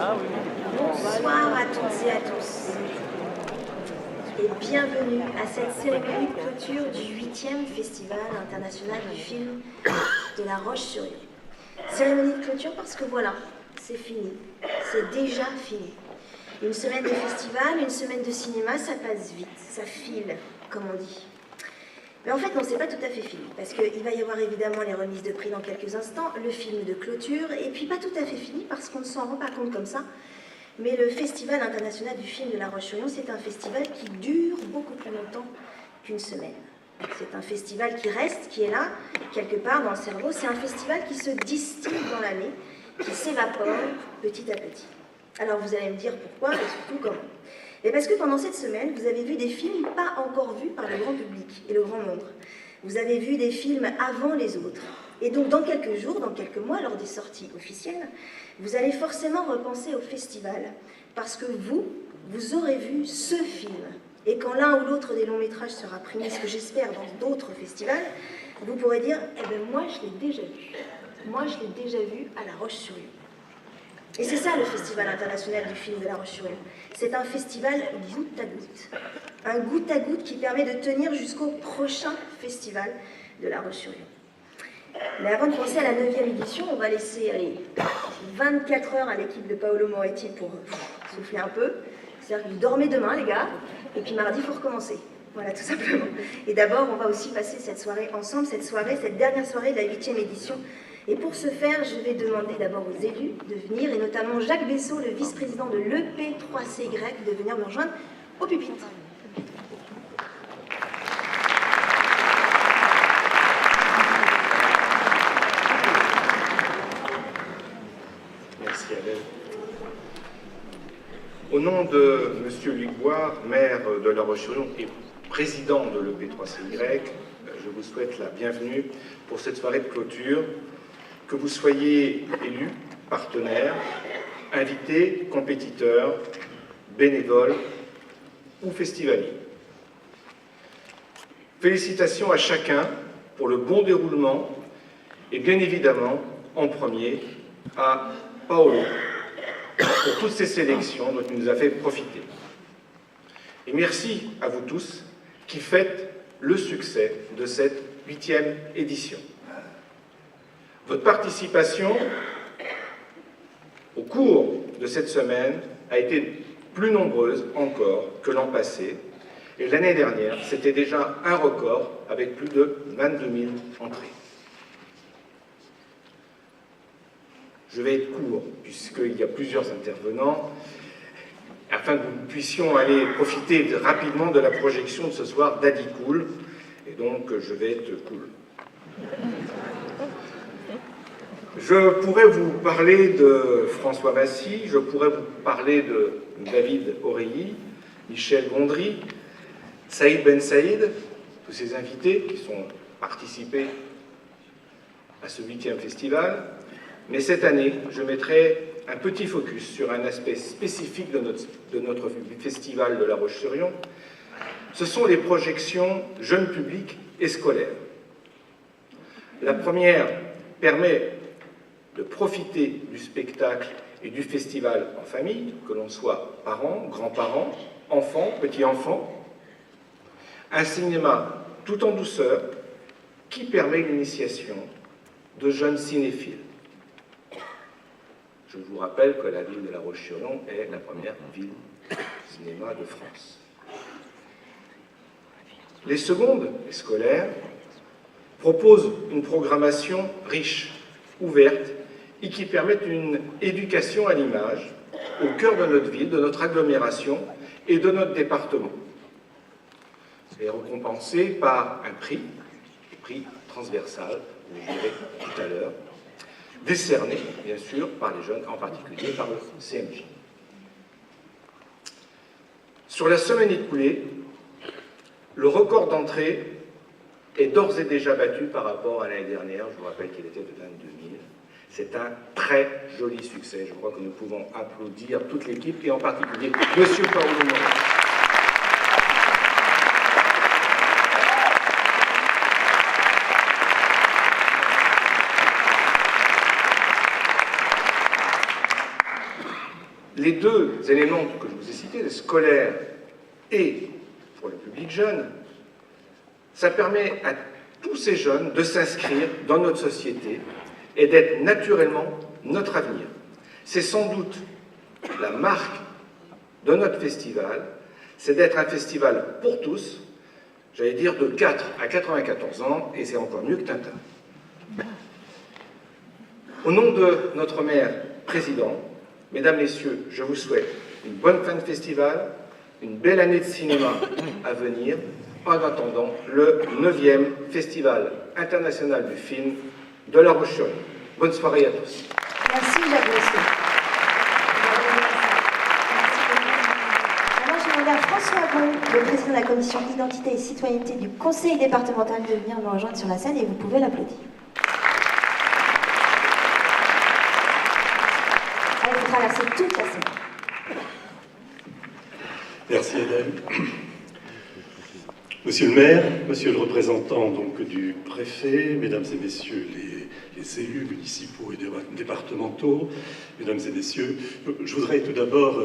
Bonsoir à toutes et à tous et bienvenue à cette cérémonie de clôture du 8e Festival international du film de La Roche-sur-Yon. Cérémonie de clôture parce que voilà, c'est fini, c'est déjà fini. Une semaine de festival, une semaine de cinéma, ça passe vite, ça file, comme on dit. Mais en fait, non, c'est pas tout à fait fini, parce qu'il va y avoir évidemment les remises de prix dans quelques instants, le film de clôture, et puis pas tout à fait fini, parce qu'on ne s'en rend pas compte comme ça, mais le Festival international du film de La Roche-sur-Yon, c'est un festival qui dure beaucoup plus longtemps qu'une semaine. C'est un festival qui reste, qui est là, quelque part dans le cerveau, c'est un festival qui se distille dans l'année, qui s'évapore petit à petit. Alors vous allez me dire pourquoi, et surtout comment. Et parce que pendant cette semaine, vous avez vu des films pas encore vus par le grand public et le grand nombre. Vous avez vu des films avant les autres. Et donc dans quelques jours, dans quelques mois, lors des sorties officielles, vous allez forcément repenser au festival. Parce que vous aurez vu ce film. Et quand l'un ou l'autre des longs métrages sera primé, ce que j'espère, dans d'autres festivals, vous pourrez dire, eh bien moi je l'ai déjà vu. Moi je l'ai déjà vu à La Roche-sur-Yon. Et c'est ça le Festival international du film de La Roche-sur-Yon. C'est un festival goutte à goutte. Un goutte à goutte qui permet de tenir jusqu'au prochain festival de La Roche-sur-Yon. Mais avant de penser à la 9e édition, on va laisser 24 heures à l'équipe de Paolo Moretti pour souffler un peu. C'est-à-dire que vous dormez demain, les gars, et puis mardi, il faut recommencer. Voilà, tout simplement. Et d'abord, on va aussi passer cette soirée ensemble, cette dernière soirée de la 8e édition. Et pour ce faire, je vais demander d'abord aux élus de venir, et notamment Jacques Bessot, le vice-président de l'EP3CY, de venir me rejoindre au pupitre. Merci Adèle. Au nom de M. Luc Boire, maire de La Roche-sur-Yon et président de l'EP3CY, je vous souhaite la bienvenue pour cette soirée de clôture. Que vous soyez élus, partenaires, invités, compétiteurs, bénévoles ou festivaliers. Félicitations à chacun pour le bon déroulement et bien évidemment, en premier, à Paolo pour toutes ces sélections dont il nous a fait profiter. Et merci à vous tous qui faites le succès de cette 8e édition. Votre participation au cours de cette semaine a été plus nombreuse encore que l'an passé. Et l'année dernière, c'était déjà un record avec plus de 22 000 entrées. Je vais être court, puisqu'il y a plusieurs intervenants, afin que nous puissions aller profiter rapidement de la projection de ce soir d'Adi Cool. Et donc, je vais être cool. Je pourrais vous parler de François Massy, je pourrais vous parler de David Aureilly, Michel Gondry, Saïd Ben Saïd, tous ces invités qui sont participés à ce 8e festival. Mais cette année, je mettrai un petit focus sur un aspect spécifique de notre festival de La Roche-sur-Yon. Ce sont les projections jeunes publics et scolaires. La première permet de profiter du spectacle et du festival en famille, que l'on soit parents, grands-parents, enfants, petits-enfants. Un cinéma tout en douceur qui permet l'initiation de jeunes cinéphiles. Je vous rappelle que la ville de La Roche-sur-Yon est la première ville cinéma de France. Les secondes, les scolaires, proposent une programmation riche, ouverte, et qui permettent une éducation à l'image au cœur de notre ville, de notre agglomération et de notre département. C'est récompensé par un prix transversal, je dirai tout à l'heure, décerné, bien sûr, par les jeunes, en particulier par le CMJ. Sur la semaine écoulée, le record d'entrée est d'ores et déjà battu par rapport à l'année dernière. Je vous rappelle qu'il était de 22 000. C'est un très joli succès. Je crois que nous pouvons applaudir toute l'équipe et en particulier M. Paolo Moretti. les deux éléments que je vous ai cités, le scolaire et pour le public jeune, ça permet à tous ces jeunes de s'inscrire dans notre société et d'être naturellement notre avenir. C'est sans doute la marque de notre festival, c'est d'être un festival pour tous, j'allais dire de 4 à 94 ans, et c'est encore mieux que Tintin. Au nom de notre maire président, mesdames, messieurs, je vous souhaite une bonne fin de festival, une belle année de cinéma à venir, en attendant le 9e Festival international du film de La Roche-sur-Yon. Bonne soirée à tous. Merci Jacques Bossuet. Alors je demande à François Bon, le président de la commission Identité et Citoyenneté du Conseil départemental, de venir nous rejoindre sur la scène et vous pouvez l'applaudir. Allez, vous traversez toute la scène. Merci Adèle. Monsieur le maire, monsieur le représentant donc, du préfet, mesdames et messieurs les élus municipaux et départementaux, mesdames et messieurs, je voudrais tout d'abord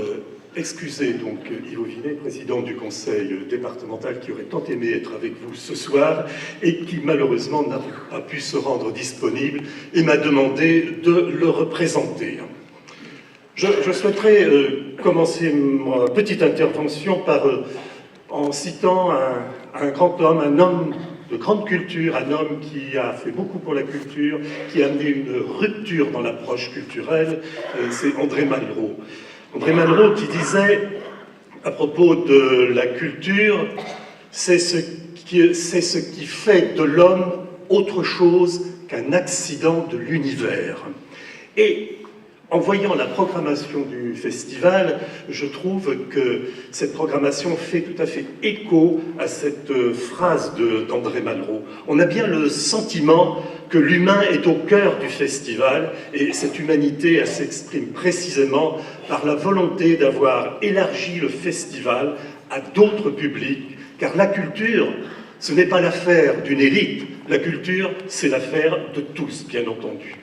excuser donc Yves Auvinet, président du conseil départemental, qui aurait tant aimé être avec vous ce soir et qui malheureusement n'a pas pu se rendre disponible et m'a demandé de le représenter. Je souhaiterais commencer ma petite intervention en citant un grand homme, un homme de grande culture, un homme qui a fait beaucoup pour la culture, qui a amené une rupture dans l'approche culturelle, c'est André Malraux. André Malraux qui disait, à propos de la culture, c'est ce qui fait de l'homme autre chose qu'un accident de l'univers. Et en voyant la programmation du festival, je trouve que cette programmation fait tout à fait écho à cette phrase d'André Malraux. On a bien le sentiment que l'humain est au cœur du festival, et cette humanité, elle s'exprime précisément par la volonté d'avoir élargi le festival à d'autres publics, car la culture, ce n'est pas l'affaire d'une élite, la culture, c'est l'affaire de tous, bien entendu.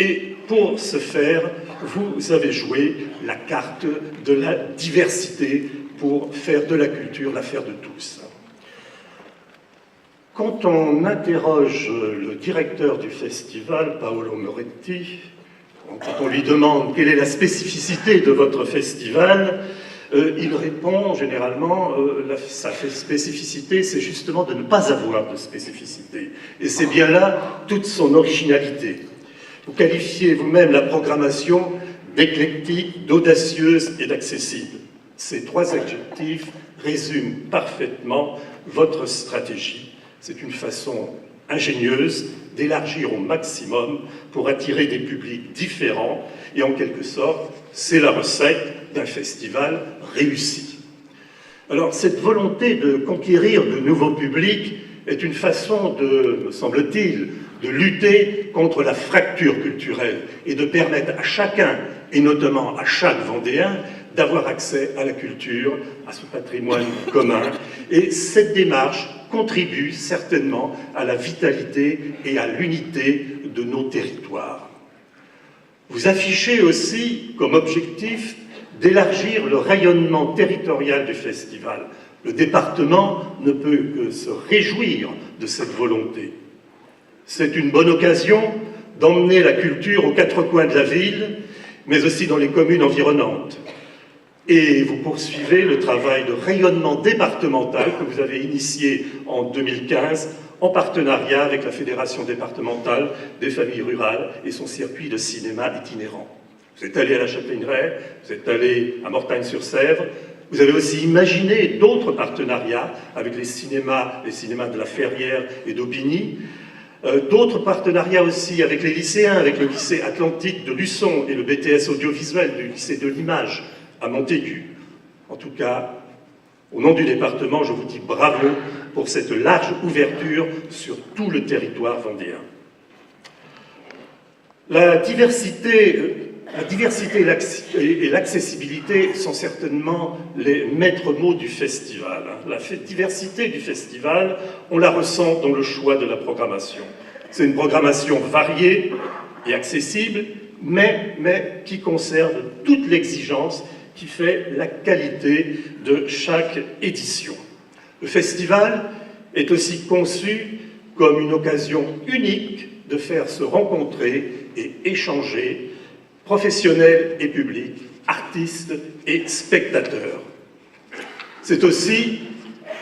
Et pour ce faire, vous avez joué la carte de la diversité pour faire de la culture l'affaire de tous. Quand on interroge le directeur du festival, Paolo Moretti, quand on lui demande quelle est la spécificité de votre festival, il répond généralement, sa spécificité, c'est justement de ne pas avoir de spécificité. Et c'est bien là toute son originalité. Vous qualifiez vous-même la programmation d'éclectique, d'audacieuse et d'accessible. Ces trois adjectifs résument parfaitement votre stratégie. C'est une façon ingénieuse d'élargir au maximum pour attirer des publics différents et en quelque sorte, c'est la recette d'un festival réussi. Alors cette volonté de conquérir de nouveaux publics est une façon de, me semble-t-il, de lutter contre la fracture culturelle et de permettre à chacun, et notamment à chaque Vendéen, d'avoir accès à la culture, à ce patrimoine commun. Et cette démarche contribue certainement à la vitalité et à l'unité de nos territoires. Vous affichez aussi comme objectif d'élargir le rayonnement territorial du festival. Le département ne peut que se réjouir de cette volonté. C'est une bonne occasion d'emmener la culture aux quatre coins de la ville, mais aussi dans les communes environnantes. Et vous poursuivez le travail de rayonnement départemental que vous avez initié en 2015 en partenariat avec la Fédération départementale des familles rurales et son circuit de cinéma itinérant. Vous êtes allé à la Châtaigneraie, vous êtes allé à Mortagne-sur-Sèvre, vous avez aussi imaginé d'autres partenariats avec les cinémas de la Ferrière et d'Aubigny, d'autres partenariats aussi avec les lycéens, avec le lycée Atlantique de Luçon et le BTS audiovisuel du lycée de l'Image à Montaigu. En tout cas, au nom du département, je vous dis bravo pour cette large ouverture sur tout le territoire vendéen. La diversité et l'accessibilité sont certainement les maîtres mots du festival. La diversité du festival, on la ressent dans le choix de la programmation. C'est une programmation variée et accessible mais qui conserve toute l'exigence qui fait la qualité de chaque édition. Le festival est aussi conçu comme une occasion unique de faire se rencontrer et échanger professionnels et publics, artistes et spectateurs. C'est aussi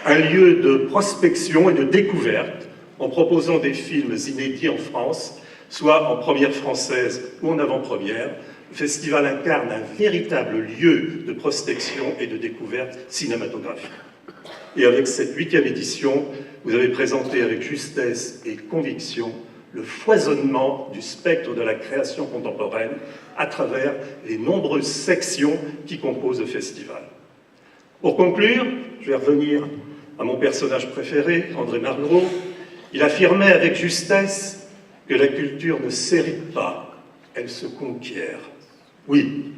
un lieu de prospection et de découverte en proposant des films inédits en France, soit en première française ou en avant-première. Le festival incarne un véritable lieu de prospection et de découverte cinématographique. Et avec cette 8e édition, vous avez présenté avec justesse et conviction le foisonnement du spectre de la création contemporaine à travers les nombreuses sections qui composent le festival. Pour conclure, je vais revenir à mon personnage préféré, André Malraux. Il affirmait avec justesse que la culture ne s'hérite pas, elle se conquiert. Oui,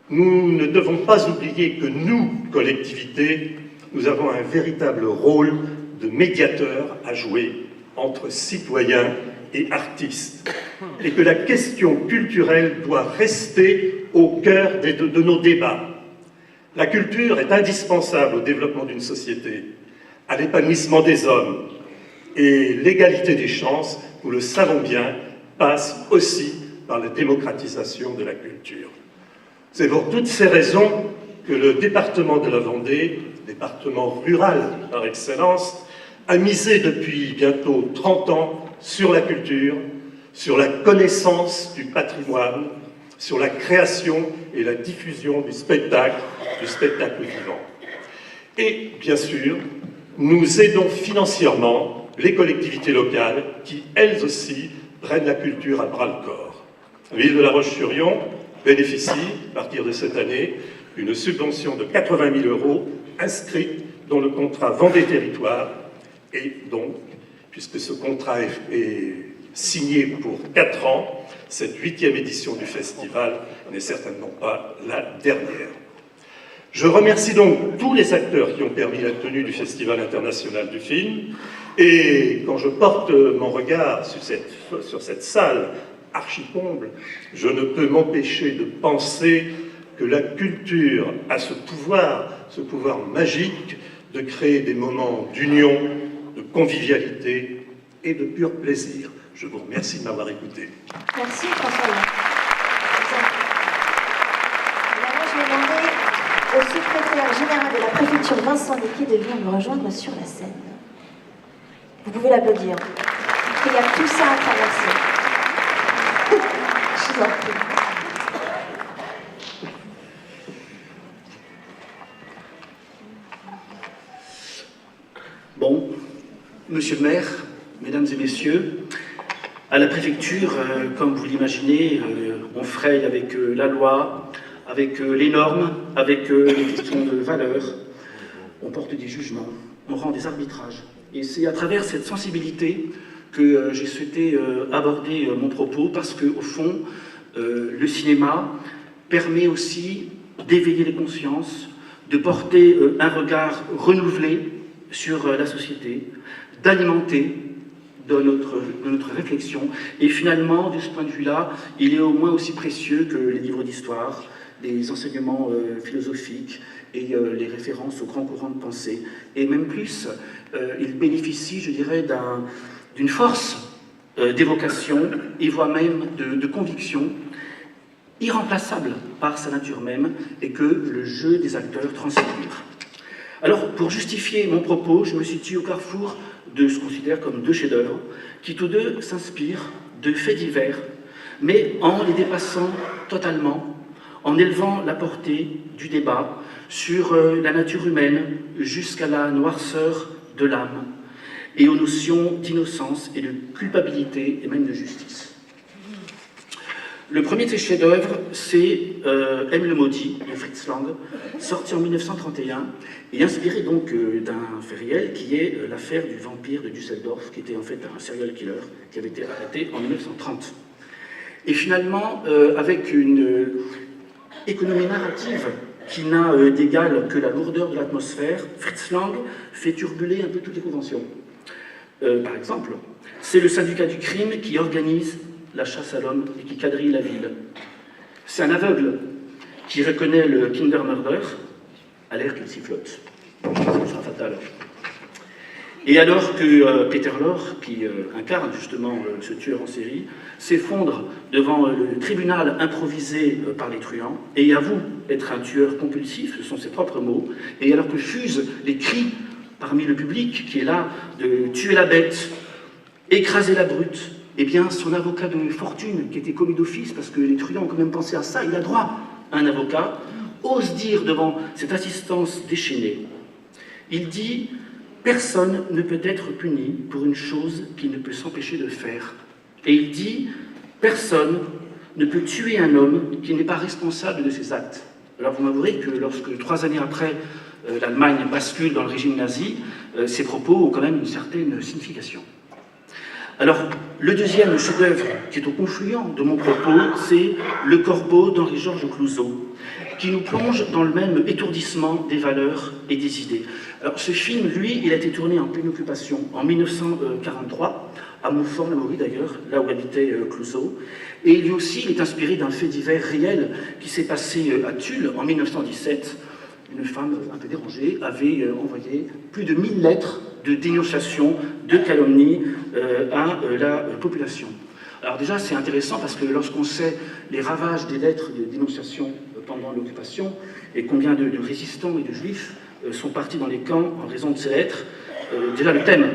nous ne devons pas oublier que nous, collectivités, nous avons un véritable rôle de médiateur à jouer entre citoyens et artistes, et que la question culturelle doit rester au cœur de nos débats. La culture est indispensable au développement d'une société, à l'épanouissement des hommes, et l'égalité des chances, nous le savons bien, passe aussi par la démocratisation de la culture. C'est pour toutes ces raisons que le département de la Vendée, département rural par excellence, a misé depuis bientôt 30 ans sur la culture, sur la connaissance du patrimoine, sur la création et la diffusion du spectacle vivant. Et bien sûr, nous aidons financièrement les collectivités locales qui, elles aussi, prennent la culture à bras-le-corps. La ville de La Roche-sur-Yon bénéficie, à partir de cette année, d'une subvention de 80 000 € inscrite dans le contrat Vendée Territoire. Et donc, puisque ce contrat est signé pour 4 ans, cette 8e édition du festival n'est certainement pas la dernière. Je remercie donc tous les acteurs qui ont permis la tenue du Festival international du film. Et quand je porte mon regard sur cette salle archi-comble, je ne peux m'empêcher de penser que la culture a ce pouvoir magique de créer des moments d'union, de convivialité et de pur plaisir. Je vous remercie de m'avoir écouté. Merci François. Maintenant, je vais demander au secrétaire général de la préfecture Vincent Desquet de venir me rejoindre sur la scène. Vous pouvez l'applaudir. Il y a tout ça à traverser. Je vous en prie. Bon, monsieur le maire, mesdames et messieurs, à la préfecture, comme vous l'imaginez, on fraye avec la loi, avec les normes, avec les questions de valeur. On porte des jugements, on rend des arbitrages. Et c'est à travers cette sensibilité que j'ai souhaité aborder mon propos, parce qu'au fond, le cinéma permet aussi d'éveiller les consciences, de porter un regard renouvelé sur la société, d'alimenter de notre réflexion. Et finalement, de ce point de vue-là, il est au moins aussi précieux que les livres d'histoire, les enseignements philosophiques et les références aux grands courants de pensée. Et même plus, il bénéficie, je dirais, d'une force d'évocation et voire même de conviction irremplaçable par sa nature même, et que le jeu des acteurs transpire. Alors, pour justifier mon propos, je me situe au carrefour de ce qu'on considère comme 2 chefs-d'œuvre, qui tous deux s'inspirent de faits divers, mais en les dépassant totalement, en élevant la portée du débat sur la nature humaine jusqu'à la noirceur de l'âme, et aux notions d'innocence et de culpabilité, et même de justice. Le premier de ces chefs-d'œuvre, c'est M. le Maudit, de Fritz Lang, sorti en 1931, et inspiré donc d'un fait réel qui est l'affaire du vampire de Düsseldorf, qui était en fait un serial killer qui avait été arrêté en 1930. Et finalement, avec une économie narrative qui n'a d'égal que la lourdeur de l'atmosphère, Fritz Lang fait turbuler un peu toutes les conventions. Par exemple, c'est le syndicat du crime qui organise la chasse à l'homme et qui quadrille la ville. C'est un aveugle qui reconnaît le Kindermörder à l'air qu'il sifflote. Ce sera fatal. Et alors que Peter Lorre, qui incarne justement ce tueur en série, s'effondre devant le tribunal improvisé par les truands et avoue être un tueur compulsif, ce sont ses propres mots, et alors que fusent les cris parmi le public qui est là de tuer la bête, écraser la brute, eh bien son avocat de fortune, qui était commis d'office, parce que les truands ont quand même pensé à ça, il a droit à un avocat, ose dire devant cette assistance déchaînée, il dit « Personne ne peut être puni pour une chose qu'il ne peut s'empêcher de faire. » Et il dit « Personne ne peut tuer un homme qui n'est pas responsable de ses actes. » Alors vous m'avouerez que lorsque 3 années après, l'Allemagne bascule dans le régime nazi, ces propos ont quand même une certaine signification. Alors, le deuxième chef-d'œuvre qui est au confluent de mon propos, c'est Le Corbeau d'Henri-Georges Clouzot, qui nous plonge dans le même étourdissement des valeurs et des idées. Alors, ce film, lui, il a été tourné en pleine occupation en 1943, à Montfort-l'Amaury d'ailleurs, là où habitait Clouzot. Et lui aussi, il est inspiré d'un fait divers réel qui s'est passé à Tulle en 1917. Une femme un peu dérangée avait envoyé plus de 1000 lettres de dénonciation, de calomnie à la population. Alors déjà, c'est intéressant parce que lorsqu'on sait les ravages des lettres de dénonciation pendant l'occupation et combien de résistants et de juifs sont partis dans les camps en raison de ces lettres, déjà le thème,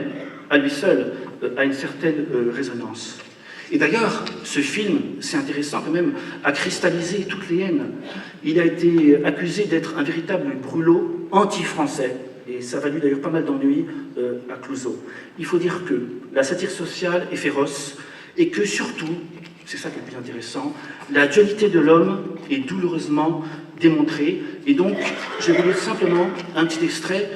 à lui seul, a une certaine résonance. Et d'ailleurs, ce film, c'est intéressant quand même, a cristallisé toutes les haines. Il a été accusé d'être un véritable brûlot anti-français. Et ça a valu d'ailleurs pas mal d'ennuis à Clouzot. Il faut dire que la satire sociale est féroce et que surtout, c'est ça qui est le plus intéressant, la dualité de l'homme est douloureusement démontrée. Et donc, je vais vous lire simplement un petit extrait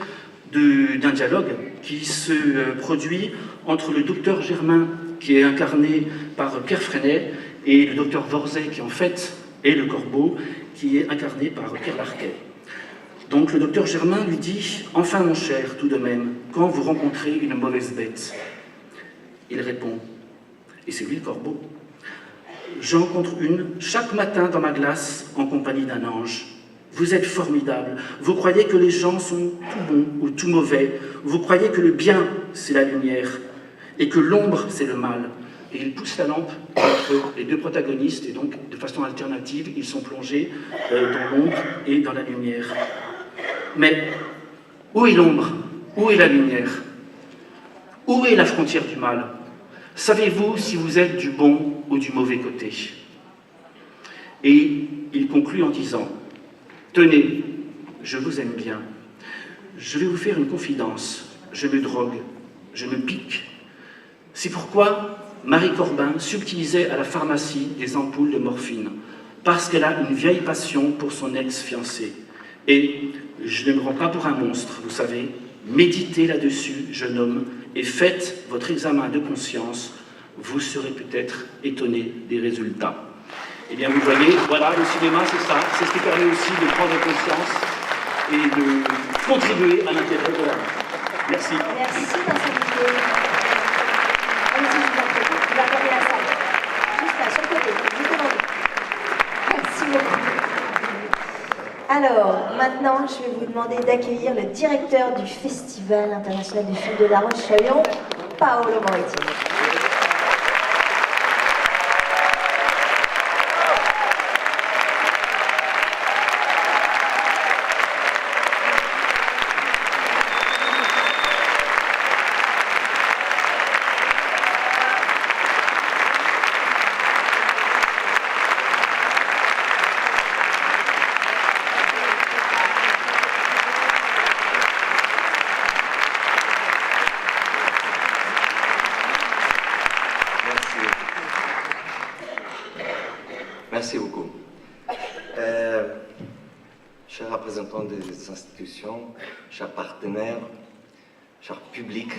d'un dialogue qui se produit entre le docteur Germain, qui est incarné par Pierre Freinet, et le docteur Vorzay, qui en fait est le Corbeau, qui est incarné par Pierre Larquet. Donc le docteur Germain lui dit « Enfin mon cher, tout de même, quand vous rencontrez une mauvaise bête ?» Il répond, et c'est lui le Corbeau, « J'en rencontre une chaque matin dans ma glace en compagnie d'un ange. Vous êtes formidable, vous croyez que les gens sont tout bons ou tout mauvais, vous croyez que le bien c'est la lumière et que l'ombre c'est le mal. » Et il pousse la lampe entre les deux protagonistes et donc de façon alternative, ils sont plongés dans l'ombre et dans la lumière. Mais où est l'ombre? Où est la lumière? Où est la frontière du mal? Savez-vous si vous êtes du bon ou du mauvais côté? Et il conclut en disant « Tenez, je vous aime bien. Je vais vous faire une confidence. Je me drogue, je me pique. C'est pourquoi Marie Corbin subtilisait à la pharmacie des ampoules de morphine, parce qu'elle a une vieille passion pour son ex-fiancé. Et je ne me rends pas pour un monstre, vous savez. Méditez là-dessus, jeune homme, et faites votre examen de conscience. Vous serez peut-être étonné des résultats. » Eh bien, vous voyez, voilà, le cinéma, c'est ça. C'est ce qui permet aussi de prendre conscience et de contribuer à l'intérêt de la vie. Merci. Merci Vincent Dupieux. Allez-y, je vous en prie. On va regarder la salle. Juste là, sur le côté. Je vous demande. Merci beaucoup. Alors, maintenant, je vais vous demander d'accueillir le directeur du Festival international du film de La Roche-sur-Yon, Paolo Moretti. Merci beaucoup. Chers représentants des institutions, chers partenaires, chers publics,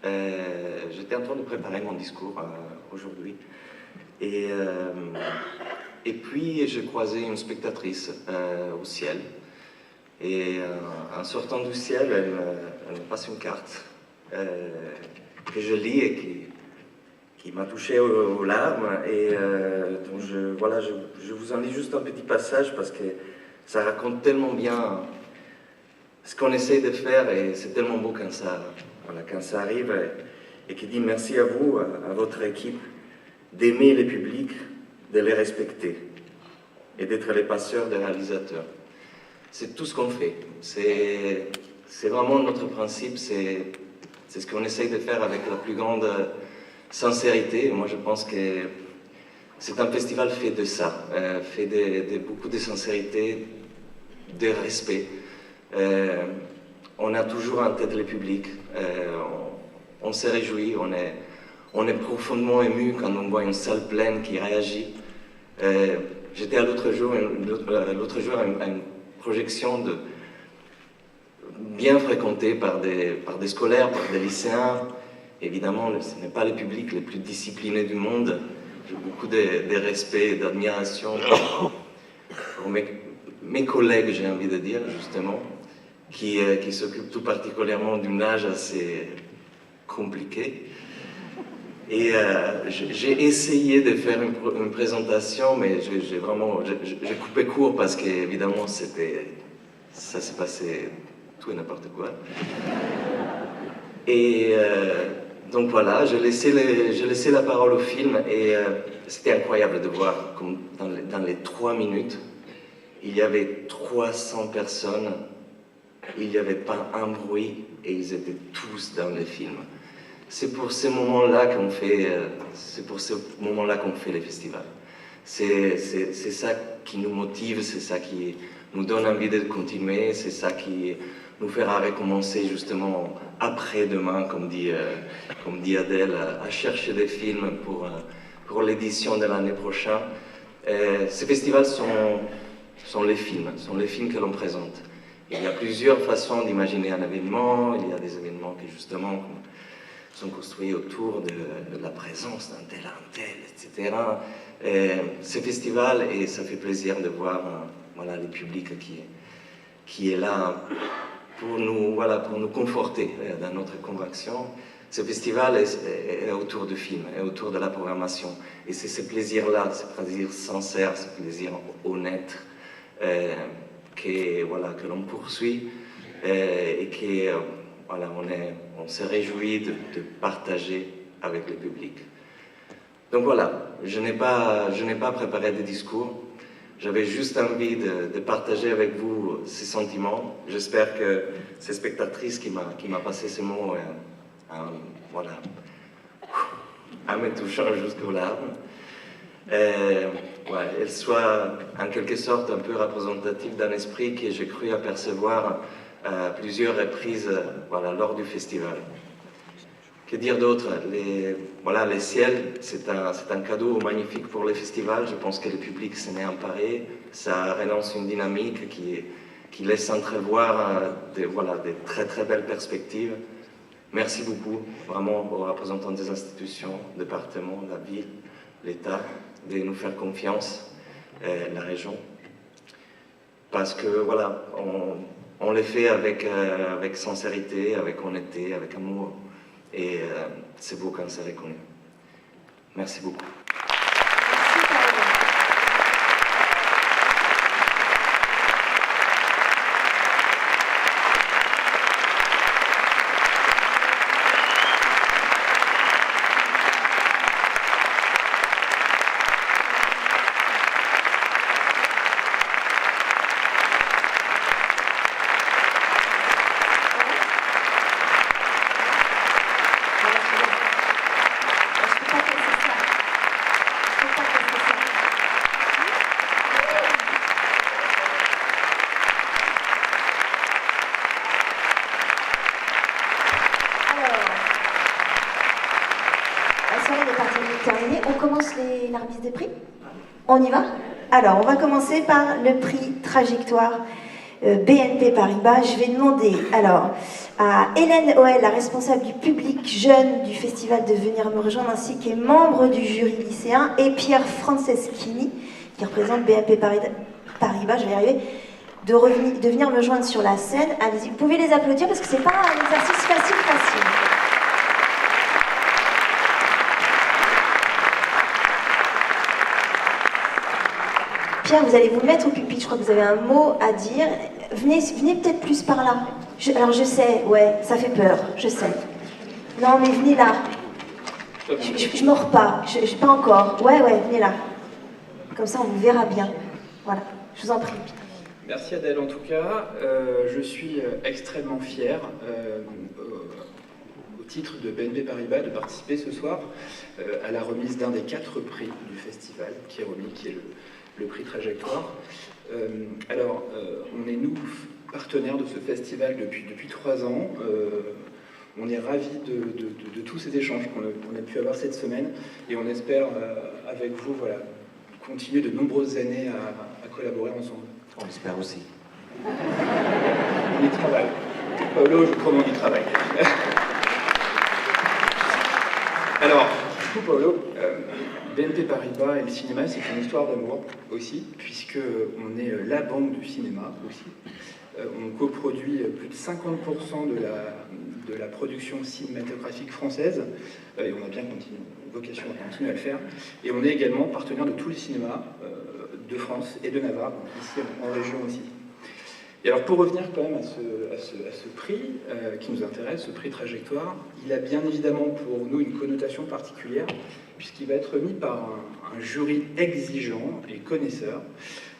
j'étais en train de préparer mon discours aujourd'hui et puis j'ai croisé une spectatrice au ciel et en sortant du ciel, elle me passe une carte que je lis et qui m'a touché aux larmes. Et donc je vous en lis juste un petit passage parce que ça raconte tellement bien ce qu'on essaye de faire et c'est tellement beau quand ça arrive. Et qui dit merci à vous, à votre équipe, d'aimer les publics, de les respecter et d'être les passeurs des réalisateurs. C'est tout ce qu'on fait. C'est vraiment notre principe, c'est ce qu'on essaye de faire avec la plus grande sincérité. Moi, je pense que c'est un festival fait de ça, fait de beaucoup de sincérité, de respect. On a toujours en tête le public. On se réjouit, on est profondément ému quand on voit une salle pleine qui réagit. J'étais l'autre jour à une projection bien fréquentée par des scolaires, par des lycéens. Évidemment, ce n'est pas le public le plus discipliné du monde. J'ai beaucoup de respect et d'admiration pour mes collègues, j'ai envie de dire, justement, qui s'occupent tout particulièrement d'un âge assez compliqué. Et j'ai essayé de faire une présentation, mais j'ai coupé court parce qu'évidemment, ça s'est passé tout et n'importe quoi. Et donc voilà, j'ai laissé la parole au film et c'était incroyable de voir comme dans les 3 minutes, il y avait 300 personnes, il n'y avait pas un bruit et ils étaient tous dans le film. C'est pour ces moments-là qu'on fait, les festivals. C'est ça qui nous motive, c'est ça qui nous donne envie de continuer, c'est ça qui nous fera recommencer justement après-demain, comme dit Adèle, à chercher des films pour l'édition de l'année prochaine. Ces festivals sont les films que l'on présente. Il y a plusieurs façons d'imaginer un événement, il y a des événements qui justement sont construits autour de la présence d'un tel, etc. Ces festivals, et ça fait plaisir de voir le public qui est là pour nous conforter dans notre conviction. Ce festival est autour du film, est autour de la programmation. Et c'est ce plaisir-là, ce plaisir sincère, ce plaisir honnête que l'on poursuit et on se réjouit de partager avec le public. Donc voilà, je n'ai pas préparé de discours. J'avais juste envie de partager avec vous ces sentiments. J'espère que cette spectatrice qui m'a passé ces mots, en me touchant jusqu'aux larmes, elle soit en quelque sorte un peu représentative d'un esprit que j'ai cru apercevoir à plusieurs reprises lors du festival. Que dire d'autre? Les ciels, c'est un cadeau magnifique pour les festivals. Je pense que le public s'en est emparé. Ça relance une dynamique qui laisse entrevoir des très très belles perspectives. Merci beaucoup, vraiment, aux représentants des institutions, départements, la ville, l'État, de nous faire confiance, la région. Parce que on les fait avec sincérité, avec honnêteté, avec amour. Et c'est beau quand c'est reconnu. Merci beaucoup. La remise des prix. On y va? Alors, on va commencer par le prix Trajectoire BNP Paribas. Je vais demander à Hélène Hoël, la responsable du public jeune du festival, de venir me rejoindre, ainsi qu'est membre du jury lycéen, et Pierre Franceschini, qui représente BNP Paribas, je vais y arriver, de venir me joindre sur la scène. Allez-y, vous pouvez les applaudir parce que c'est pas un exercice facile. Pierre, vous allez vous mettre au pupitre, je crois que vous avez un mot à dire. Venez peut-être plus par là. Alors je sais, ouais, ça fait peur, je sais. Non, mais venez là. Je mords pas, pas encore. Ouais, venez là. Comme ça, on vous verra bien. Voilà, je vous en prie. Merci Adèle, en tout cas, je suis extrêmement fier, au titre de BNP Paribas, de participer ce soir à la remise d'un des 4 prix du festival qui est remis, qui est le prix Trajectoire. On est nous partenaires de ce festival depuis 3 ans. On est ravis de tous ces échanges qu'on a pu avoir cette semaine et on espère avec vous continuer de nombreuses années à collaborer ensemble. On l'espère aussi. On y travaille. Paolo, je crois qu'on y travaille. Alors, du coup, Paolo, BNP Paribas et le cinéma, c'est une histoire d'amour aussi, puisqu'on est la banque du cinéma aussi. On coproduit plus de 50% de la production cinématographique française, et on a bien vocation à continuer à le faire. Et on est également partenaire de tous les cinémas de France et de Navarre, donc ici en région aussi. Et alors pour revenir quand même à ce prix qui nous intéresse, ce prix Trajectoire, il a bien évidemment pour nous une connotation particulière, puisqu'il va être remis par un jury exigeant et connaisseur,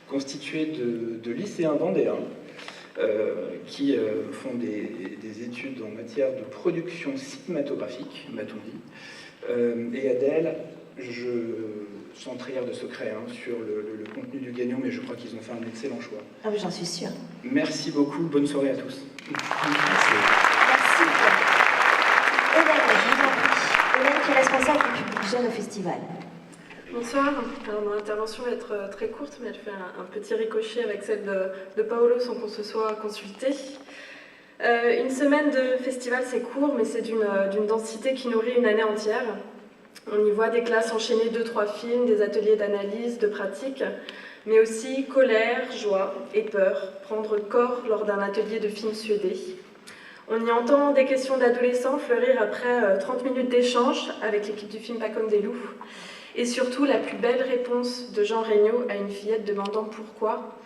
constitué de lycéens vendéens, qui font des études en matière de production cinématographique, m'a-t-on dit. Et Adèle, sans trahir de secret sur le contenu du gagnant, mais je crois qu'ils ont fait un excellent choix. Ah oui, j'en suis sûre. Merci beaucoup, bonne soirée à tous. Merci. Hélène, je vous en prie. Hélène qui est responsable du public jeune au festival. Bonsoir. Alors, mon intervention va être très courte, mais elle fait un petit ricochet avec celle de Paolo sans qu'on se soit consulté. Une semaine de festival, c'est court, mais c'est d'une densité qui nourrit une année entière. On y voit des classes enchaîner 2-3 films, des ateliers d'analyse, de pratique, mais aussi colère, joie et peur prendre corps lors d'un atelier de film suédé. On y entend des questions d'adolescents fleurir après 30 minutes d'échange avec l'équipe du film Pas comme des loups. Et surtout, la plus belle réponse de Jean Regnault à une fillette demandant pourquoi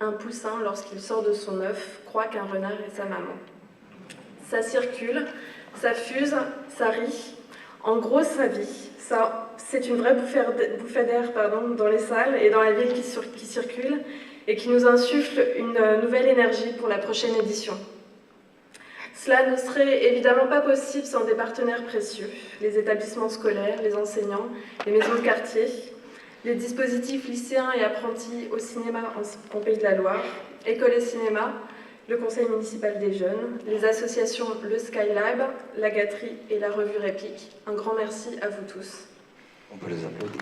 un poussin, lorsqu'il sort de son œuf, croit qu'un renard est sa maman. Ça circule, ça fuse, ça rit. En gros, ça vit. C'est une vraie bouffée d'air dans les salles et dans la ville qui circule et qui nous insuffle une nouvelle énergie pour la prochaine édition. Cela ne serait évidemment pas possible sans des partenaires précieux, les établissements scolaires, les enseignants, les maisons de quartier, les dispositifs lycéens et apprentis au cinéma en Pays de la Loire, École et Cinéma, le Conseil municipal des jeunes, les associations Le Skylab, la Gâterie et la Revue Réplique. Un grand merci à vous tous. On peut les applaudir.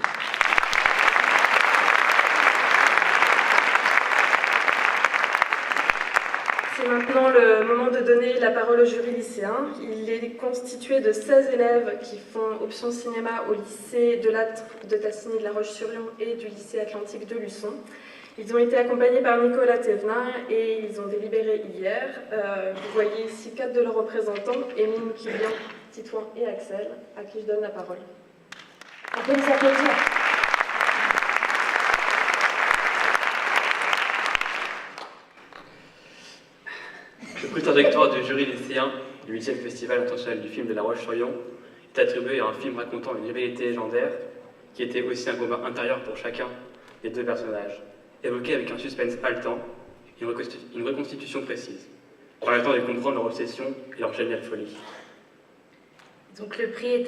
C'est maintenant le moment de donner la parole au jury lycéen. Il est constitué de 16 élèves qui font option cinéma au lycée de Lattre de Tassigny de la Roche-sur-Yon et du lycée Atlantique de Luçon. Ils ont été accompagnés par Nicolas Thévenin et ils ont délibéré hier. Vous voyez ici 4 de leurs représentants, Émile, Kylian, Titouan et Axel, à qui je donne la parole. On peut les applaudir. Le prix Trajectoire du jury lycéen du 8e Festival international du film de La Roche-sur-Yon est attribué à un film racontant une rivalité légendaire qui était aussi un combat intérieur pour chacun des 2 personnages, évoqué avec un suspense haletant et une reconstitution précise, permettant de comprendre leur obsession et leur géniale folie. Donc le prix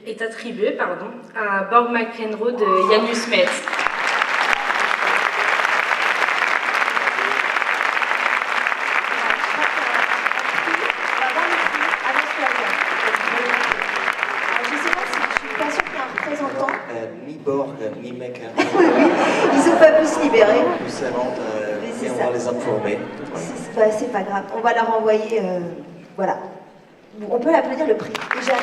est attribué à Borg McEnroe de Janus Metz. Ni Borg, ni McEnroe. Oui, ils n'ont pas pu se libérer. Mais on va les informer. C'est pas grave, on va leur envoyer. Voilà. On peut applaudir le prix. Déjà.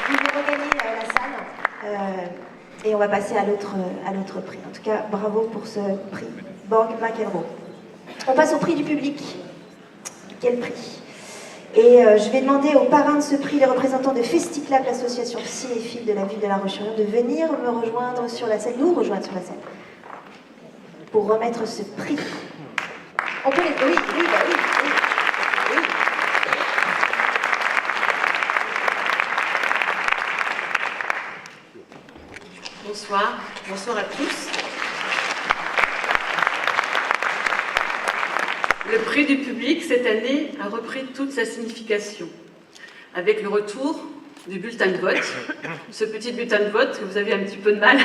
Vous regagnez la salle et on va passer à l'autre prix. En tout cas, bravo pour ce prix Borg McEnroe. On passe au prix du public. Quel prix? Et je vais demander aux parrains de ce prix, les représentants de FestiClap, l'association cinéphile de la ville de La Roche-sur-Yon, de venir me rejoindre sur la scène, nous rejoindre sur la scène, pour remettre ce prix. On peut les... Oui, oui, bah oui, oui, oui. Bonsoir, bonsoir à tous. Le prix du public, cette année, a repris toute sa signification. Avec le retour du bulletin de vote, ce petit bulletin de vote que vous avez un petit peu de mal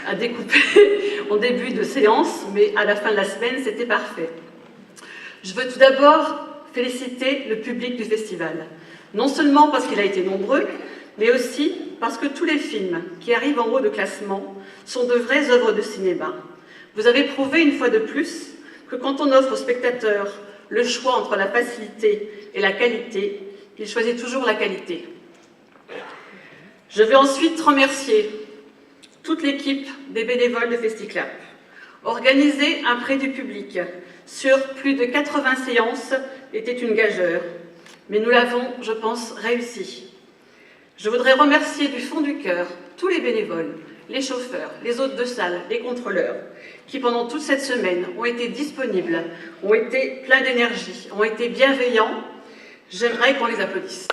à découper en début de séance, mais à la fin de la semaine, c'était parfait. Je veux tout d'abord féliciter le public du festival, non seulement parce qu'il a été nombreux, mais aussi parce que tous les films qui arrivent en haut de classement sont de vraies œuvres de cinéma. Vous avez prouvé une fois de plus que quand on offre aux spectateurs le choix entre la facilité et la qualité, il choisit toujours la qualité. Je veux ensuite remercier toute l'équipe des bénévoles de FestiClap. Organiser un prix du public sur plus de 80 séances était une gageure, mais nous l'avons, je pense, réussi. Je voudrais remercier du fond du cœur tous les bénévoles, les chauffeurs, les hôtes de salle, les contrôleurs, qui pendant toute cette semaine ont été disponibles, ont été pleins d'énergie, ont été bienveillants. J'aimerais qu'on les applaudisse.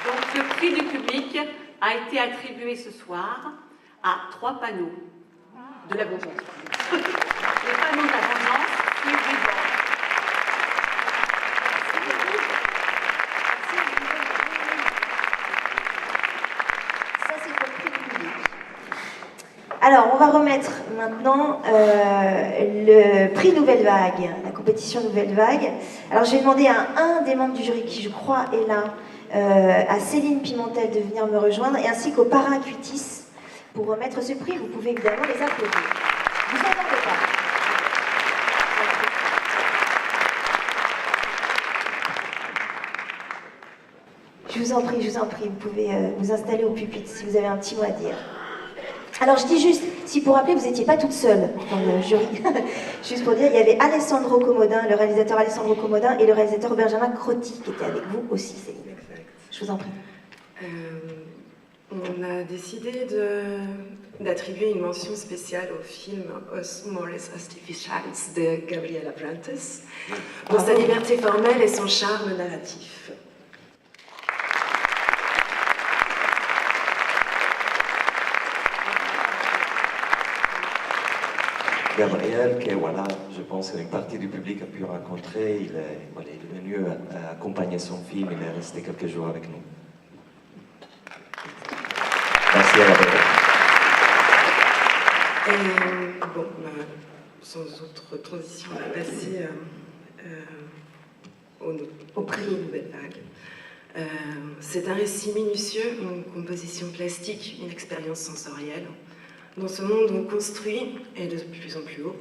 Donc le prix du public a été attribué ce soir à 3 panneaux de la vengeance. Les panneaux de la vengeance, c'est des bords. Alors, on va remettre maintenant le prix Nouvelle Vague, la compétition Nouvelle Vague. Alors, j'ai demandé à un des membres du jury, qui je crois est là, à Céline Pimentel de venir me rejoindre, et ainsi qu'au parrain Cuitis pour remettre ce prix. Vous pouvez évidemment les applaudir. Vous entendez pas? Je vous en prie, vous pouvez vous installer au pupitre si vous avez un petit mot à dire. Alors je dis juste, si pour rappeler, vous n'étiez pas toute seule dans le jury, juste pour dire, il y avait Alessandro Comodin, le réalisateur Alessandro Comodin, et le réalisateur Benjamin Crotti, qui était avec vous aussi, Céline. Je vous en prie. On a décidé d'attribuer une mention spéciale au film Os Humores Artificiales de Gabriel Abrantes, pour sa liberté formelle et son charme narratif. Gabriel, que voilà, je pense qu'une partie du public a pu rencontrer, il est venu accompagner son film, il est resté quelques jours avec nous. Merci à Gabriel. Et bon, sans autre transition, on va passer au prix Nouvelle Vague. C'est un récit minutieux, une composition plastique, une expérience sensorielle. Dans ce monde, on construit, et de plus en plus haut.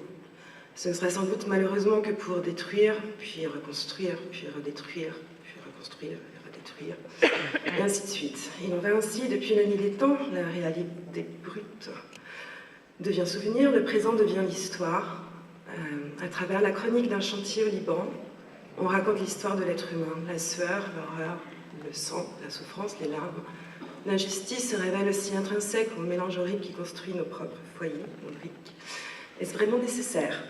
Ce ne sera sans doute malheureusement que pour détruire, puis reconstruire, puis redétruire, puis reconstruire, puis redétruire, et ainsi de suite. Il en va ainsi depuis la nuit des temps, la réalité brute devient souvenir, le présent devient l'histoire. À travers la chronique d'un chantier au Liban, on raconte l'histoire de l'être humain, la sueur, l'horreur, le sang, la souffrance, les larmes. L'injustice se révèle aussi intrinsèque au mélange horrible qui construit nos propres foyers, nos briques. Est-ce vraiment nécessaire?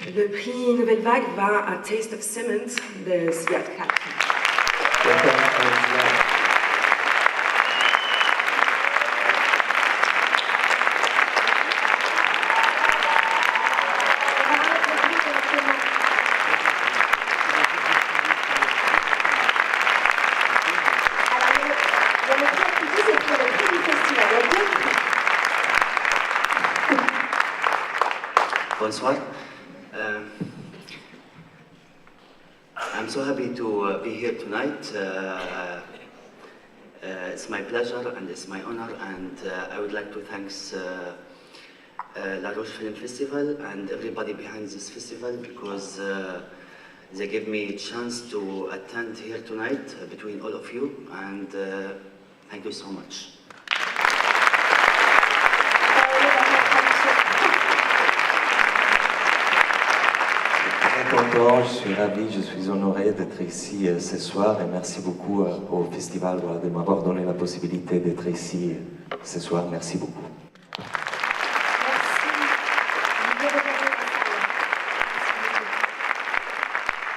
Le prix Nouvelle Vague va à Taste of Cement de Ziad Khalfi. Bonsoir. I'm so happy to be here tonight. It's my pleasure and it's my honor, and I would like to thank La Roche Film Festival and everybody behind this festival, because they gave me a chance to attend here tonight between all of you, and thank you so much. content, je suis ravi, je suis honoré d'être ici ce soir et merci beaucoup au festival de m'avoir donné la possibilité d'être ici ce soir. Merci beaucoup.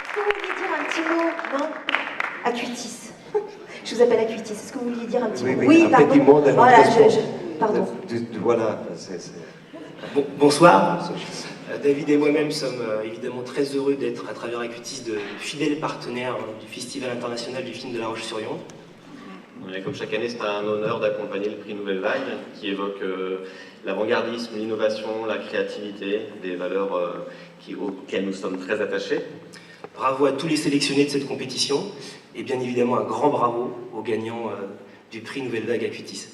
Est-ce que vous vouliez dire un petit mot? Non? Acuitis. Je vous appelle Acuitis. Est-ce que vous vouliez dire un petit mot? Oui, un pardon. petit mot de Voilà, notre pardon. Voilà, Bonsoir. David et moi-même sommes évidemment très heureux d'être à travers Acuitis de fidèles partenaires du Festival international du film de La Roche-sur-Yon. Comme chaque année, c'est un honneur d'accompagner le prix Nouvelle Vague qui évoque l'avant-gardisme, l'innovation, la créativité, des valeurs auxquelles nous sommes très attachés. Bravo à tous les sélectionnés de cette compétition et bien évidemment un grand bravo aux gagnants du prix Nouvelle Vague Acuitis.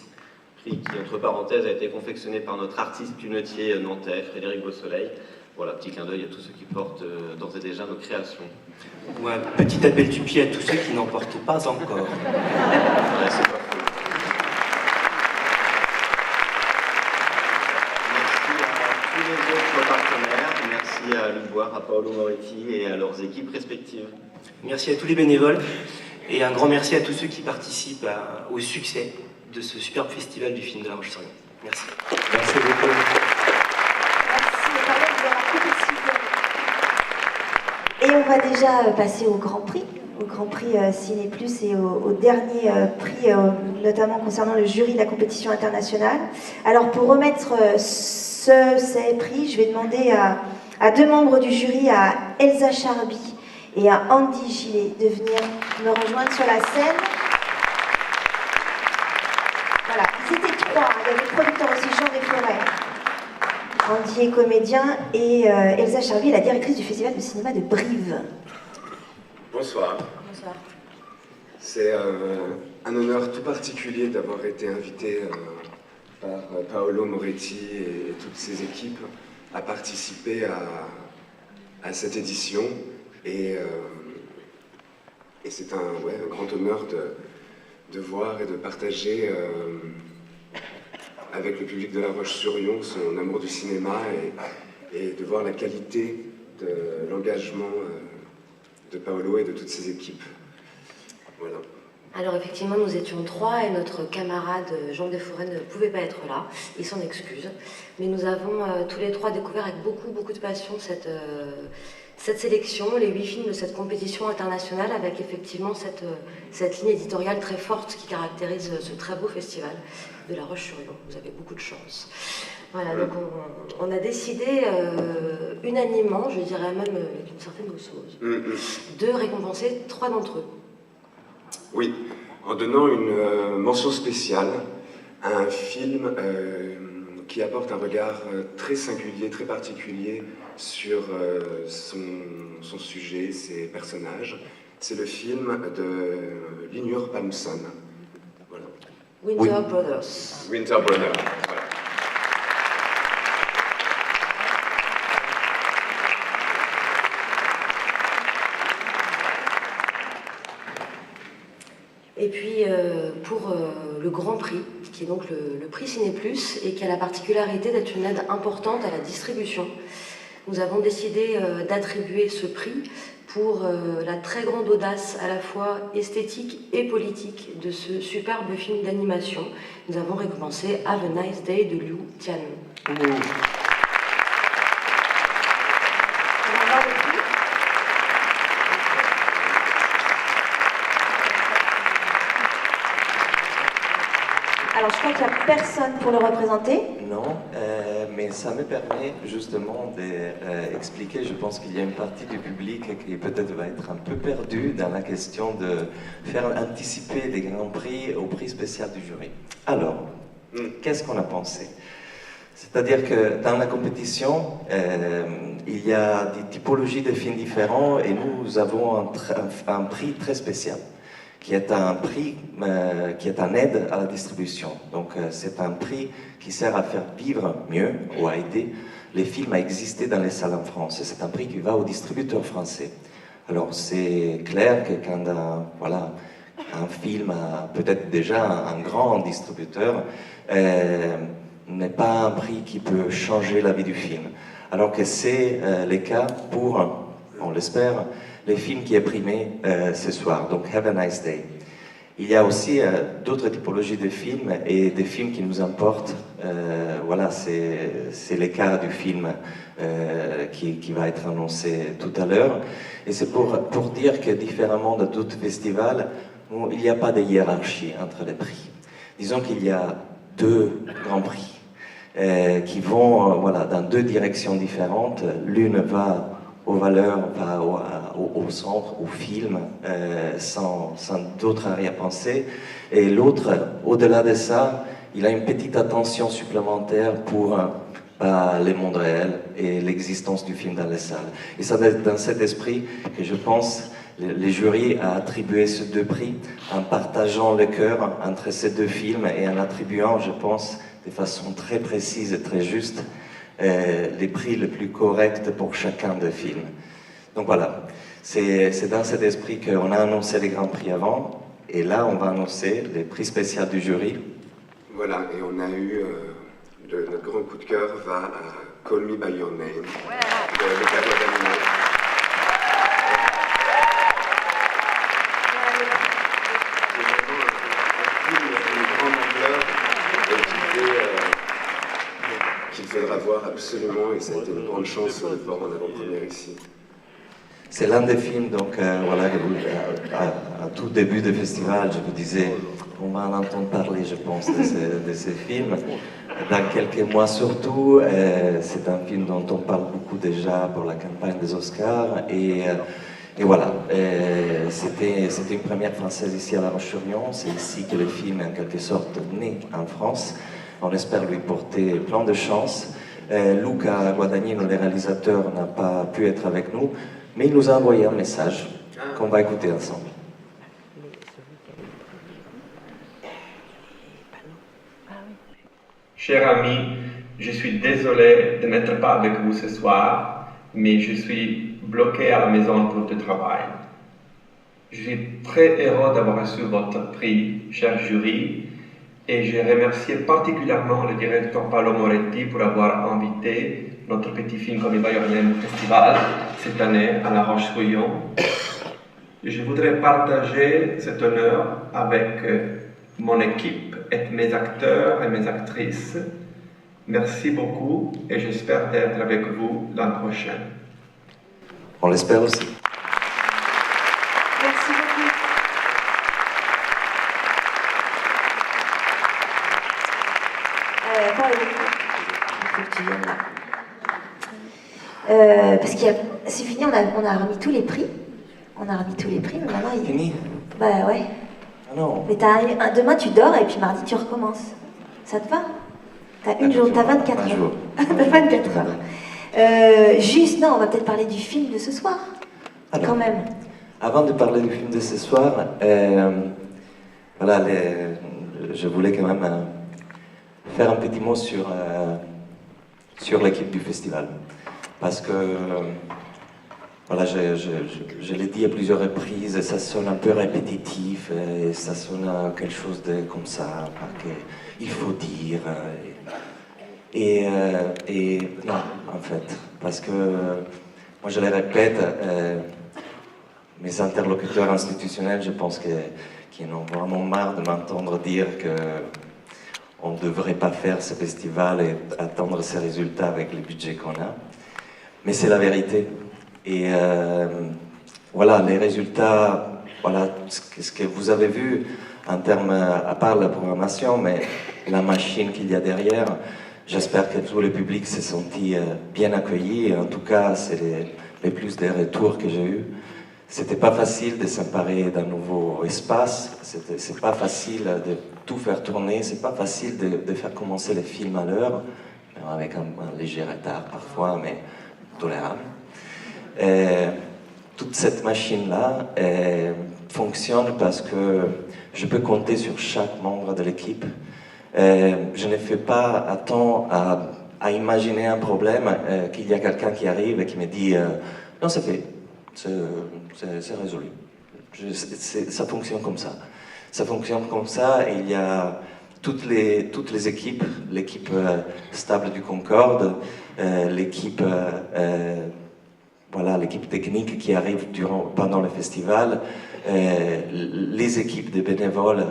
Prix qui, entre parenthèses, a été confectionné par notre artiste lunetier nantais, Frédéric Beausoleil. Voilà, petit clin d'œil à tous ceux qui portent d'ores et déjà nos créations. Ou un petit appel du pied à tous ceux qui n'en portent pas encore. Ouais, c'est pas faux. Merci à tous les autres partenaires, merci à Luc Boire, à Paolo Moretti et à leurs équipes respectives. Merci à tous les bénévoles et un grand merci à tous ceux qui participent au succès de ce superbe festival du film de La Roche-sur-Yon. Merci. Merci beaucoup. Et on va déjà passer au Grand Prix Ciné Plus et au dernier prix, notamment concernant le jury de la compétition internationale. Alors pour remettre ces prix, je vais demander à deux membres du jury, à Elsa Charby et à Andy Gillet, de venir me rejoindre sur la scène. Voilà, ils étaient trois, il y avait le producteur aussi, Jean Desforêts. Andy est comédien et Elsa Charby est la directrice du Festival de cinéma de Brive. Bonsoir. Bonsoir. C'est un honneur tout particulier d'avoir été invité par Paolo Moretti et toutes ses équipes à participer à cette édition. Et c'est un grand honneur de voir et de partager avec le public de La Roche-sur-Yon son amour du cinéma et de voir la qualité de l'engagement de Paolo et de toutes ses équipes. Voilà. Alors effectivement, nous étions trois et notre camarade Jean Desforêts ne pouvait pas être là, il s'en excuse. Mais nous avons tous les trois découvert avec beaucoup de passion cette sélection, les 8 films de cette compétition internationale, avec effectivement cette ligne éditoriale très forte qui caractérise ce très beau festival de La Roche-sur-Yon. Vous avez beaucoup de chance. Voilà, donc on a décidé unanimement, je dirais même avec une certaine osmose, de récompenser 3 d'entre eux. Oui, en donnant une mention spéciale à un film qui apporte un regard très singulier, très particulier sur son sujet, ses personnages. C'est le film de Linur Palmson. Voilà. Winter Brothers. Winter Brothers, voilà. Et puis pour le Grand Prix, qui est donc le prix Ciné Plus et qui a la particularité d'être une aide importante à la distribution, nous avons décidé d'attribuer ce prix pour la très grande audace à la fois esthétique et politique de ce superbe film d'animation. Nous avons récompensé Have a Nice Day de Liu Tian. Alors je crois qu'il n'y a personne pour le représenter. Non, mais ça me permet justement d'expliquer, je pense qu'il y a une partie du public qui peut-être va être un peu perdue dans la question de faire anticiper des grands prix au prix spécial du jury. Alors, qu'est-ce qu'on a pensé? C'est-à-dire que dans la compétition, il y a des typologies de films différents et nous avons un prix très spécial, qui est un prix qui est en aide à la distribution. Donc c'est un prix qui sert à faire vivre mieux ou à aider les films à exister dans les salles en France. C'est un prix qui va aux distributeurs français. Alors c'est clair que quand un film a peut-être déjà un grand distributeur, n'est pas un prix qui peut changer la vie du film. Alors que c'est le cas pour on l'espère, les films qui est primé ce soir. Donc, Have a Nice Day. Il y a aussi d'autres typologies de films et des films qui nous importent. Voilà, c'est le cas du film qui va être annoncé tout à l'heure. Et c'est pour dire que, différemment de d'autres festivals, il n'y a pas de hiérarchie entre les prix. Disons qu'il y a 2 grands prix qui vont voilà, dans 2 directions différentes. L'une va aux valeurs, va au centre, au film, sans d'autres arrière-pensées. Et l'autre, au-delà de ça, il a une petite attention supplémentaire pour le monde réel et l'existence du film dans les salles. Et c'est dans cet esprit que je pense les jurys a attribué ces 2 prix en partageant le cœur entre ces 2 films et en attribuant, je pense, de façon très précise et très juste, les prix les plus corrects pour chacun des films. Donc voilà, c'est dans cet esprit qu'on a annoncé les grands prix avant, et là on va annoncer les prix spéciaux du jury. Voilà, et on a eu, notre grand coup de cœur va à Call Me By Your Name, de Carlo Danilo. Qu'il faudra voir absolument, et ça a été une grande chance de voir en avant-première ici. C'est l'un des films, donc voilà, à tout début du festival, je vous disais, on va en entendre parler, je pense, de ces films. Dans quelques mois surtout, c'est un film dont on parle beaucoup déjà pour la campagne des Oscars, et voilà, c'était une première française ici à La Roche-sur-Yon. C'est ici que le film est en quelque sorte né en France. On espère lui porter plein de chance. Luca Guadagnino, le réalisateur, n'a pas pu être avec nous, mais il nous a envoyé un message qu'on va écouter ensemble. Cher ami, je suis désolé de n'être pas avec vous ce soir, mais je suis bloqué à la maison pour le travail. Je suis très heureux d'avoir reçu votre prix, cher jury, et je remercie particulièrement le directeur Paolo Moretti pour avoir invité notre petit film Call Me By Your Name au festival cette année à La Roche-sur-Yon. Je voudrais partager cet honneur avec mon équipe et mes acteurs et mes actrices. Merci beaucoup et j'espère être avec vous l'an prochain. On l'espère aussi. Merci beaucoup. Paolo, il faut que tu viennes là. Parce que c'est fini, on a remis tous les prix. On a remis tous les prix, mais maintenant il... Fini? Bah ouais. Ah non. Mais demain tu dors et puis mardi tu recommences. Ça te va? T'as 24 heures. T'as 24 heures. Juste, non, on va peut-être parler du film de ce soir. Alors, quand même. Avant de parler du film de ce soir, voilà, je voulais quand même faire un petit mot sur l'équipe du festival. Parce que, voilà, je l'ai dit à plusieurs reprises, ça sonne un peu répétitif, et ça sonne quelque chose de comme ça, il faut dire. Et non, en fait, parce que, moi je le répète, mes interlocuteurs institutionnels, je pense qu'ils en ont vraiment marre de m'entendre dire qu'on ne devrait pas faire ce festival et attendre ces résultats avec le budget qu'on a. Mais c'est la vérité. Et voilà, les résultats, voilà, ce que vous avez vu en termes, à part la programmation, mais la machine qu'il y a derrière, j'espère que tout le public s'est senti bien accueilli. En tout cas, c'est les plus des retours que j'ai eus. C'était pas facile de s'emparer d'un nouveau espace, c'est pas facile de tout faire tourner, c'est pas facile de faire commencer les films à l'heure, avec un léger retard parfois, mais tolérable. Toute cette machine-là fonctionne parce que je peux compter sur chaque membre de l'équipe. Je ne fais pas attendre à imaginer un problème, qu'il y a quelqu'un qui arrive et qui me dit non, c'est fait. C'est résolu. Ça fonctionne comme ça. Ça fonctionne comme ça et il y a toutes les équipes, l'équipe stable du Concorde, l'équipe voilà, l'équipe technique qui arrive pendant le festival, les équipes de bénévoles,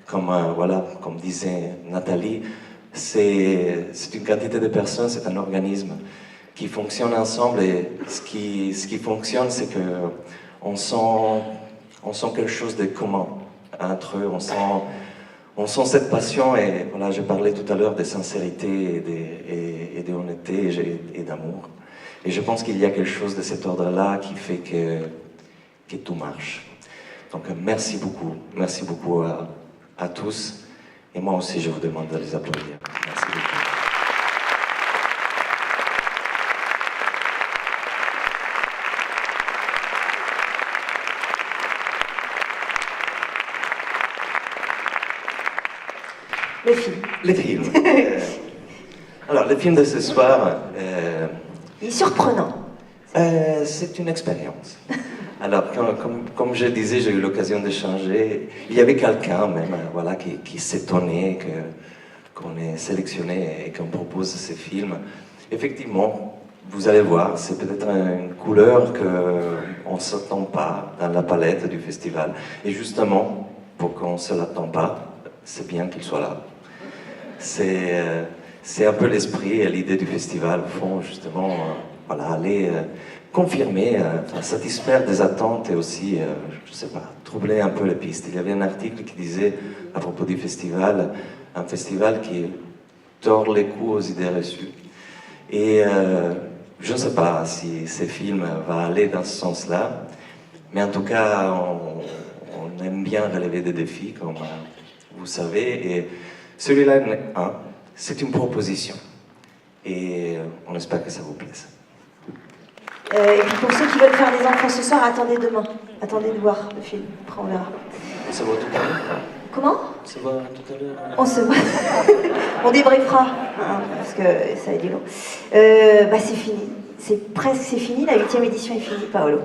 comme disait Nathalie, c'est une quantité de personnes, c'est un organisme qui fonctionne ensemble, et ce qui fonctionne, c'est qu'on sent quelque chose de commun entre eux, on sent cette passion, et voilà, je parlais tout à l'heure de sincérité et d'honnêteté et d'amour. Et je pense qu'il y a quelque chose de cet ordre-là qui fait que tout marche. Donc merci beaucoup à tous. Et moi aussi, je vous demande de les applaudir. Merci beaucoup. Le film. Les films. Alors, le film de ce soir... il est surprenant. C'est une expérience. Alors, comme je disais, j'ai eu l'occasion d'échanger. Il y avait quelqu'un même, voilà, qui s'étonnait qu'on ait sélectionné et qu'on propose ces films. Effectivement, vous allez voir, c'est peut-être une couleur qu'on ne s'attend pas dans la palette du festival. Et justement, pour qu'on ne se l'attend pas, c'est bien qu'il soit là. C'est un peu l'esprit et l'idée du festival, au fond, justement, voilà, aller confirmer, satisfaire des attentes et aussi, je ne sais pas, troubler un peu les pistes. Il y avait un article qui disait, à propos du festival, un festival qui tord les coups aux idées reçues. Et je ne sais pas si ces films vont aller dans ce sens-là, mais en tout cas, on aime bien relever des défis, comme vous savez, et celui-là, c'est une proposition. Et on espère que ça vous plaise. Et puis pour ceux qui veulent faire des enfants ce soir, attendez demain. Attendez de voir le film. Après, on verra. On se voit tout à l'heure. Comment? On se voit tout à l'heure. On se voit. On débriefera, hein, parce que ça a été long. C'est fini. C'est fini. La 8e édition est finie, Paolo.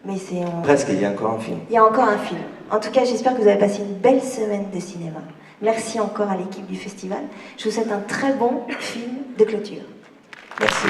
Mais c'est presque, il y a encore un film. Il y a encore un film. En tout cas, j'espère que vous avez passé une belle semaine de cinéma. Merci encore à l'équipe du festival. Je vous souhaite un très bon film de clôture. Merci.